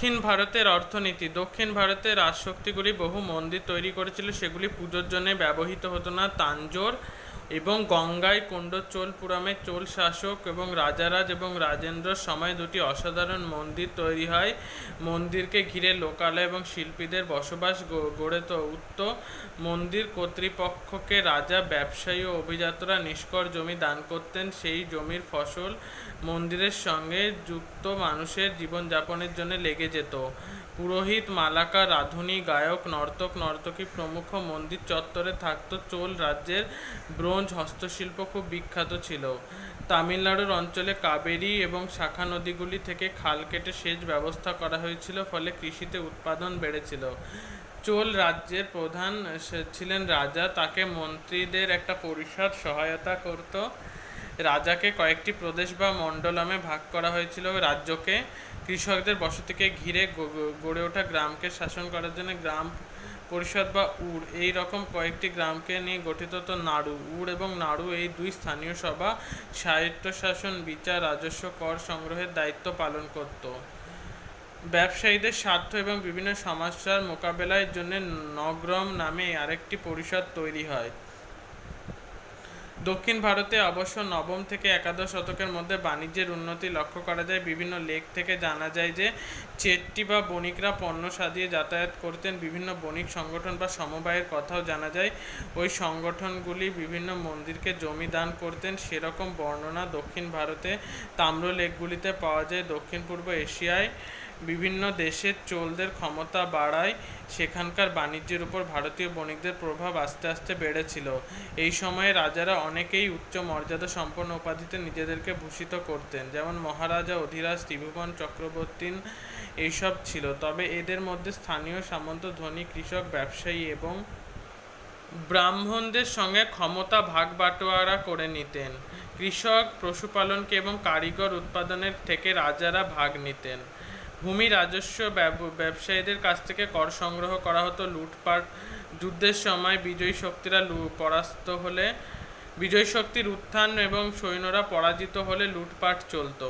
দক্ষিণ ভারতের অর্থনীতি। দক্ষিণ ভারতের রাজশক্তিগুলি বহু মন্দির তৈরি করেছিল, সেগুলি পুজোর জন্য ব্যবহৃত হতো না। তাঞ্জোর এবং গঙ্গাই কোন্ড চোলপুরমে চোল শাসক এবং রাজারাজ এবং রাজেন্দ্রর সময় দুটি অসাধারণ মন্দির তৈরি হয়। মন্দিরকে ঘিরে লোকালয় এবং শিল্পীদের বসবাস গড়ে উঠত। মন্দির কর্তৃপক্ষকে রাজা, ব্যবসায়ী ও অভিজাতরা নিষ্কর জমি দান করতেন। সেই জমির ফসল মন্দিরের সঙ্গে যুক্ত মানুষের জীবনযাপনের জন্য লেগে যেত। পুরোহিত, মালাকার, রাঁধুনি, গায়ক, নর্তক, নর্তকী প্রমুখ মন্দির চত্বরে থাকত। চোল রাজ্যের ব্রোঞ্জ হস্তশিল্প খুব বিখ্যাত ছিল। তামিলনাড়ুর অঞ্চলে কাবেরী এবং শাখা নদীগুলি থেকে খাল কেটে সেচ ব্যবস্থা করা হয়েছিল, ফলে কৃষিতে উৎপাদন বেড়েছিল। চোল রাজ্যের প্রধান ছিলেন রাজা, তাকে মন্ত্রীদের একটা পরিষদ সহায়তা করত। রাজাকে কয়েকটি প্রদেশ বা মণ্ডলমে ভাগ করা হয়েছিল। রাজ্যকে কৃষকদের বসতিকে ঘিরে গড়ে ওঠা গ্রামকে শাসন করার জন্য গ্রাম পরিষদ বা উড় এই রকম কয়েকটি গ্রামকে নিয়ে গঠিত হতো নাড়ু। উড় এবং নাড়ু এই দুই স্থানীয় সভা স্বায়ত্তশাসন, বিচার, রাজস্ব, কর সংগ্রহের দায়িত্ব পালন করত। ব্যবসায়ীদের স্বার্থ এবং বিভিন্ন সমস্যার মোকাবেলার জন্য নগরম নামে আরেকটি পরিষদ তৈরি হয়। দক্ষিণ ভারতে অবশ্য নবম থেকে একাদশ শতকের মধ্যে বাণিজ্যের উন্নতি লক্ষ্য করা যায়। বিভিন্ন লেখ থেকে জানা যায় যে চেট্টি বা বণিকরা পণ্য সাজিয়ে যাতায়াত করতেন। বিভিন্ন বণিক সংগঠন বা সমবায়ের কথাও জানা যায়। ওই সংগঠনগুলি বিভিন্ন মন্দিরকে জমি দান করতেন। সেরকম বর্ণনা দক্ষিণ ভারতে তাম্রলেখগুলিতে পাওয়া যায়। দক্ষিণ পূর্ব এশিয়ায় বিভিন্ন দেশের চোলদের ক্ষমতা বাড়ায় সেখানকার বাণিজ্যের উপর ভারতীয় বণিকদের প্রভাব আস্তে আস্তে বেড়েছিল। এই সময়ে রাজারা অনেকেই উচ্চ মর্যাদা সম্পন্ন উপাধিতে নিজেদেরকে ভূষিত করতেন, যেমন মহারাজা, অধিরাজ, ত্রিভুবন চক্রবর্তী এইসব ছিল। তবে এদের মধ্যে স্থানীয় সামন্ত, ধনী, কৃষক, ব্যবসায়ী এবং ব্রাহ্মণদের সঙ্গে ক্ষমতা ভাগ বাটোয়ারা করে নিতেন। কৃষক, পশুপালনকে এবং কারিগর উৎপাদনের থেকে রাজারা ভাগ নিতেন। ভূমি রাজস্ব ব্যবসায়ীদের কাছ থেকে কর সংগ্রহ করা হতো। লুটপাট, যুদ্ধের সময় বিজয়ী শক্তিরা পরাস্ত হলে, বিজয়ী শক্তির উত্থান এবং সৈন্যরা পরাজিত হলে লুটপাট চলত।